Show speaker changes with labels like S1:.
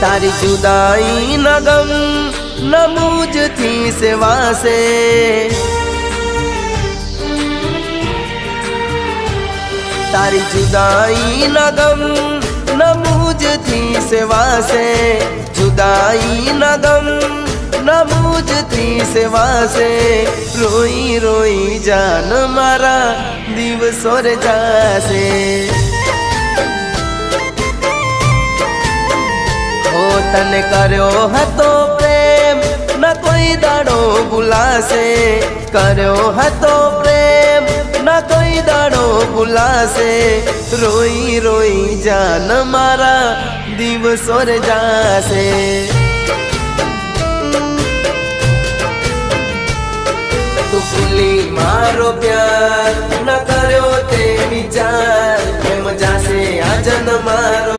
S1: तारी जुदाई न गम न मुझथी सेवा से, तारी जुदाई न गम न मुझथी सेवा से, जुदाई न गम न मुझथी सेवा से। रोई रोई जान मारा दिवसों रे जासे, हो तने कर्यो हतो प्रेम न कोई दाड़ो भूलासे, कर्यो हतो प्रेम न कोई दाड़ो भूलासे। रोई रोई जान मारा दिवसों रे जासे। तू भूली मारो प्यार न कर्यो ते विचार, प्रेम जासे आ जन मारो।